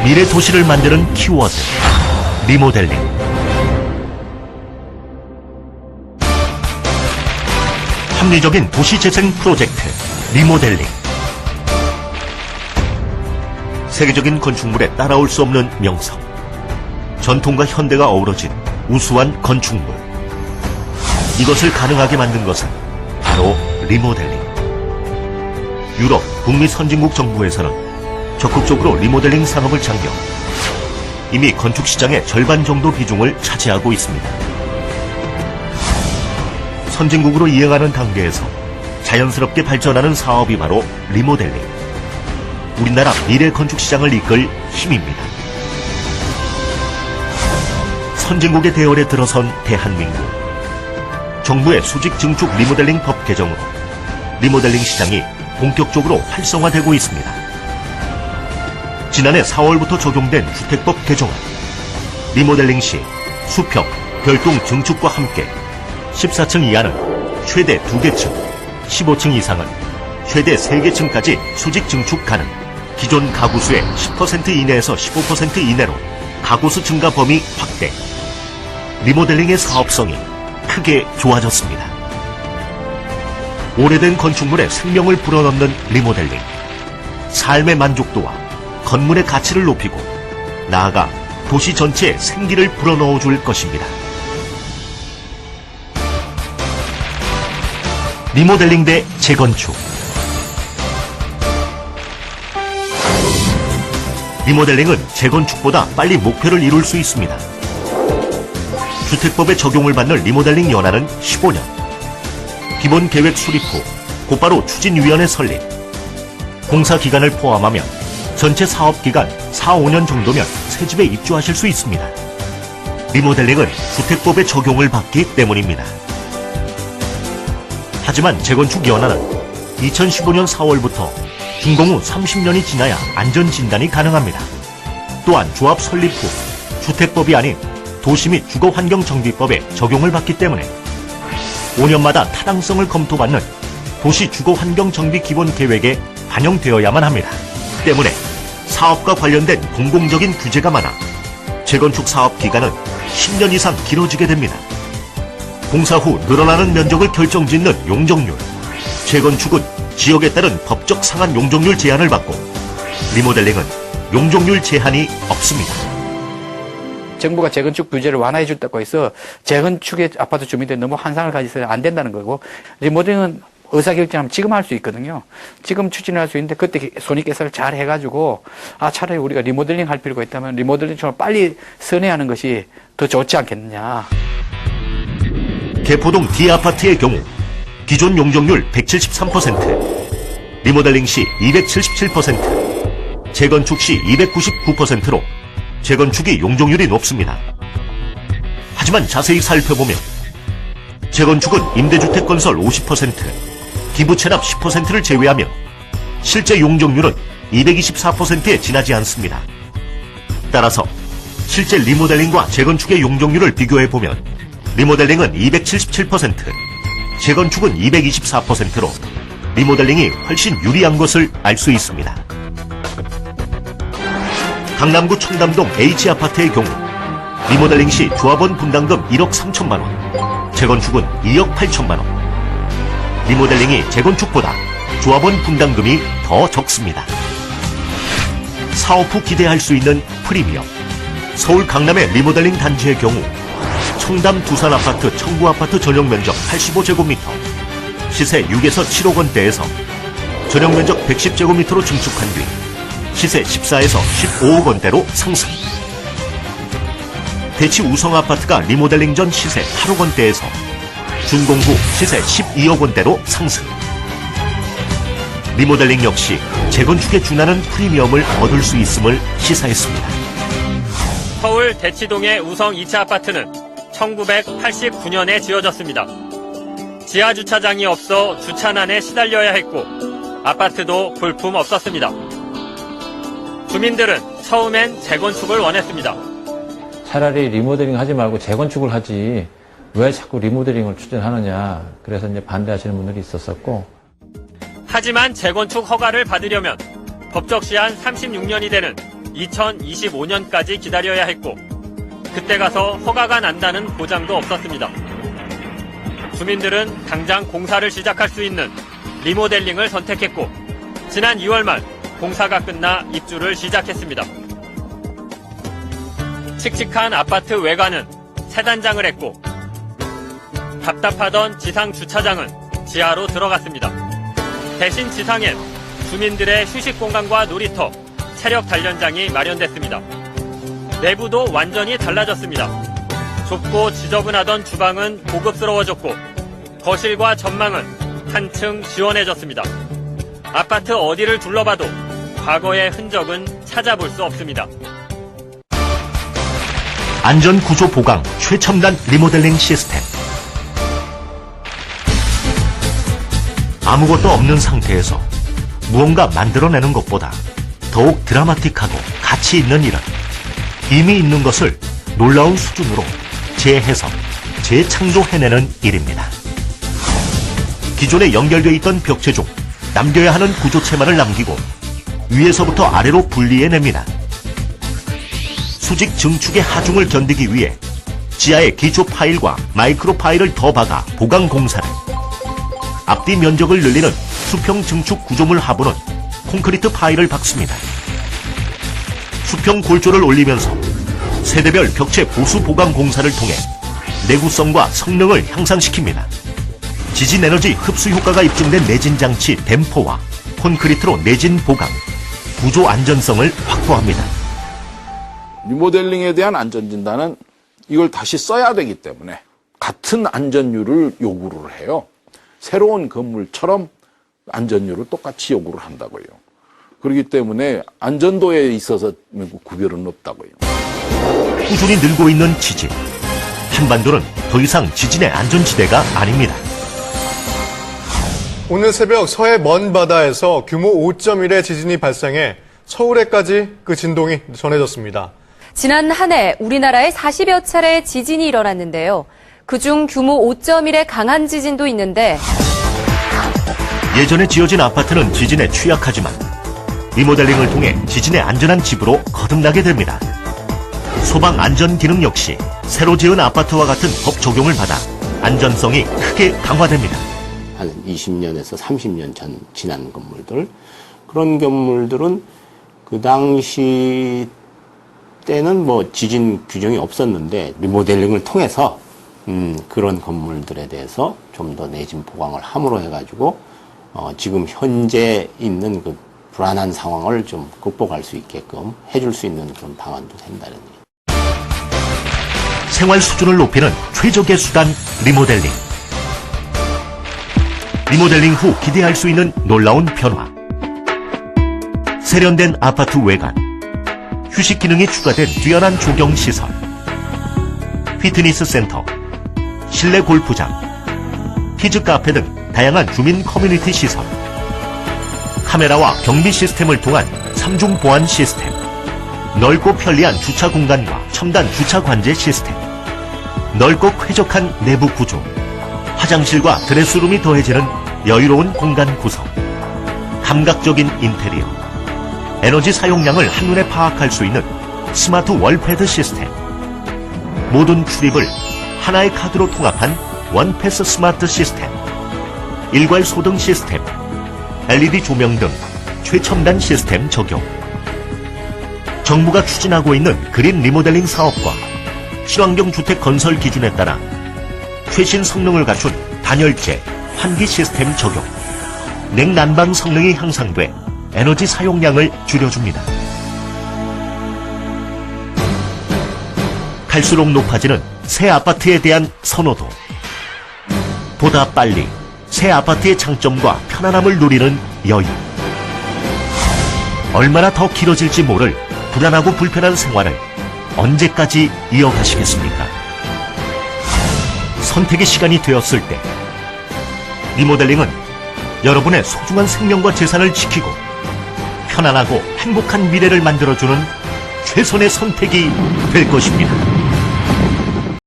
미래 도시를 만드는 키워드, 리모델링. 합리적인 도시재생 프로젝트, 리모델링. 세계적인 건축물에 따라올 수 없는 명성. 전통과 현대가 어우러진 우수한 건축물. 이것을 가능하게 만든 것은 바로 리모델링. 유럽, 북미 선진국 정부에서는 적극적으로 리모델링 산업을 장려, 이미 건축 시장의 절반 정도 비중을 차지하고 있습니다. 선진국으로 이행하는 단계에서 자연스럽게 발전하는 사업이 바로 리모델링. 우리나라 미래 건축 시장을 이끌 힘입니다. 선진국의 대열에 들어선 대한민국. 정부의 수직 증축 리모델링 법 개정으로 리모델링 시장이 본격적으로 활성화되고 있습니다. 지난해 4월부터 적용된 주택법 개정안. 리모델링 시 수평, 별동 증축과 함께 14층 이하는 최대 2개층, 15층 이상은 최대 3개층까지 수직 증축 가능. 기존 가구 수의 10% 이내에서 15% 이내로 가구수 증가 범위 확대. 리모델링의 사업성이 크게 좋아졌습니다. 오래된 건축물에 생명을 불어넣는 리모델링. 삶의 만족도와 건물의 가치를 높이고 나아가 도시 전체에 생기를 불어넣어 줄 것입니다. 리모델링 대 재건축. 리모델링은 재건축보다 빨리 목표를 이룰 수 있습니다. 주택법의 적용을 받는 리모델링 연한은 15년. 기본 계획 수립 후 곧바로 추진위원회 설립. 공사 기간을 포함하면 전체 사업 기간 4, 5년 정도면 새 집에 입주하실 수 있습니다. 리모델링은 주택법의 적용을 받기 때문입니다. 하지만 재건축 연한은 2015년 4월부터 준공 후 30년이 지나야 안전진단이 가능합니다. 또한 조합 설립 후 주택법이 아닌 도시 및 주거환경정비법에 적용을 받기 때문에 5년마다 타당성을 검토받는 도시주거환경정비 기본계획에 반영되어야만 합니다. 때문에 사업과 관련된 공공적인 규제가 많아 재건축 사업 기간은 10년 이상 길어지게 됩니다. 공사 후 늘어나는 면적을 결정짓는 용적률. 재건축은 지역에 따른 법적 상한 용적률 제한을 받고 리모델링은 용적률 제한이 없습니다. 정부가 재건축 규제를 완화해 줬다고 해서 재건축의 아파트 주민들이 너무 환상을 가지서는 안 된다는 거고, 리모델링은 의사결정하면 지금 할 수 있거든요. 지금 추진할 수 있는데 그때 손익계산을 잘 해가지고 차라리 우리가 리모델링 할 필요가 있다면 리모델링처럼 빨리 선회하는 것이 더 좋지 않겠느냐. 개포동 D아파트의 경우 기존 용적률 173%, 리모델링 시 277%, 재건축 시 299%로 재건축이 용적률이 높습니다. 하지만 자세히 살펴보면 재건축은 임대주택 건설 50%, 기부 체납 10%를 제외하면 실제 용적률은 224%에 지나지 않습니다. 따라서 실제 리모델링과 재건축의 용적률을 비교해보면 리모델링은 277%, 재건축은 224%로 리모델링이 훨씬 유리한 것을 알 수 있습니다. 강남구 청담동 H아파트의 경우 리모델링 시 조합원 분담금 1억 3천만 원, 재건축은 2억 8천만 원. 리모델링이 재건축보다 조합원 분담금이 더 적습니다. 사업 후 기대할 수 있는 프리미엄. 서울 강남의 리모델링 단지의 경우 청담 두산아파트 청구아파트 전용 면적 85제곱미터, 시세 6에서 7억 원대에서 전용 면적 110제곱미터로 증축한 뒤 시세 14에서 15억 원대로 상승. 대치 우성아파트가 리모델링 전 시세 8억 원대에서 준공 후 시세 12억 원대로 상승. 리모델링 역시 재건축에 준하는 프리미엄을 얻을 수 있음을 시사했습니다. 서울 대치동의 우성 2차 아파트는 1989년에 지어졌습니다. 지하 주차장이 없어 주차난에 시달려야 했고 아파트도 볼품 없었습니다. 주민들은 처음엔 재건축을 원했습니다. 차라리 리모델링 하지 말고 재건축을 하지 왜 자꾸 리모델링을 추진하느냐, 그래서 이제 반대하시는 분들이 있었었고. 하지만 재건축 허가를 받으려면 법적 시한 36년이 되는 2025년까지 기다려야 했고 그때 가서 허가가 난다는 보장도 없었습니다. 주민들은 당장 공사를 시작할 수 있는 리모델링을 선택했고 지난 2월 말 공사가 끝나 입주를 시작했습니다. 칙칙한 아파트 외관은 새 단장을 했고 답답하던 지상 주차장은 지하로 들어갔습니다. 대신 지상엔 주민들의 휴식 공간과 놀이터, 체력 단련장이 마련됐습니다. 내부도 완전히 달라졌습니다. 좁고 지저분하던 주방은 고급스러워졌고 거실과 전망은 한층 시원해졌습니다. 아파트 어디를 둘러봐도 과거의 흔적은 찾아볼 수 없습니다. 안전구조 보강 최첨단 리모델링 시스템. 아무것도 없는 상태에서 무언가 만들어내는 것보다 더욱 드라마틱하고 가치 있는 일은 이미 있는 것을 놀라운 수준으로 재해석, 재창조해내는 일입니다. 기존에 연결되어 있던 벽체 중 남겨야 하는 구조체만을 남기고 위에서부터 아래로 분리해냅니다. 수직 증축의 하중을 견디기 위해 지하에 기초 파일과 마이크로 파일을 더 박아 보강 공사를, 앞뒤 면적을 늘리는 수평 증축 구조물 하부는 콘크리트 파일을 박습니다. 수평 골조를 올리면서 세대별 벽체 보수 보강 공사를 통해 내구성과 성능을 향상시킵니다. 지진 에너지 흡수 효과가 입증된 내진 장치 댐퍼와 콘크리트로 내진 보강, 구조 안전성을 확보합니다. 리모델링에 대한 안전진단은 이걸 다시 써야 되기 때문에 같은 안전율을 요구를 해요. 새로운 건물처럼 안전율을 똑같이 요구를 한다고요. 그렇기 때문에 안전도에 있어서 구별은 없다고요. 꾸준히 늘고 있는 지진. 한반도는 더 이상 지진의 안전지대가 아닙니다. 오늘 새벽 서해 먼 바다에서 규모 5.1의 지진이 발생해 서울에까지 그 진동이 전해졌습니다. 지난 한 해 우리나라에 40여 차례 지진이 일어났는데요. 그중 규모 5.1의 강한 지진도 있는데 예전에 지어진 아파트는 지진에 취약하지만 리모델링을 통해 지진의 안전한 집으로 거듭나게 됩니다. 소방 안전 기능 역시 새로 지은 아파트와 같은 법 적용을 받아 안전성이 크게 강화됩니다. 한 20년에서 30년 전 지난 건물들, 그런 건물들은 그 당시 때는 뭐 지진 규정이 없었는데 리모델링을 통해서 그런 건물들에 대해서 좀 더 내진 보강을 함으로 해가지고 지금 현재 있는 그 불안한 상황을 좀 극복할 수 있게끔 해줄 수 있는 그런 방안도 된다는 얘기. 생활 수준을 높이는 최적의 수단 리모델링. 리모델링 후 기대할 수 있는 놀라운 변화. 세련된 아파트 외관, 휴식 기능이 추가된 뛰어난 조경 시설, 피트니스 센터, 실내 골프장, 키즈 카페 등 다양한 주민 커뮤니티 시설, 카메라와 경비 시스템을 통한 3중 보안 시스템, 넓고 편리한 주차 공간과 첨단 주차 관제 시스템, 넓고 쾌적한 내부 구조, 화장실과 드레스룸이 더해지는 여유로운 공간 구성, 감각적인 인테리어, 에너지 사용량을 한눈에 파악할 수 있는 스마트 월패드 시스템, 모든 출입을 하나의 카드로 통합한 원패스 스마트 시스템, 일괄 소등 시스템, LED 조명 등 최첨단 시스템 적용. 정부가 추진하고 있는 그린 리모델링 사업과 친환경 주택 건설 기준에 따라 최신 성능을 갖춘 단열재, 환기 시스템 적용. 냉난방 성능이 향상돼 에너지 사용량을 줄여줍니다. 갈수록 높아지는 새 아파트에 대한 선호도. 보다 빨리 새 아파트의 장점과 편안함을 누리는 여유. 얼마나 더 길어질지 모를 불안하고 불편한 생활을 언제까지 이어가시겠습니까? 선택의 시간이 되었을 때 리모델링은 여러분의 소중한 생명과 재산을 지키고 편안하고 행복한 미래를 만들어주는 최선의 선택이 될 것입니다.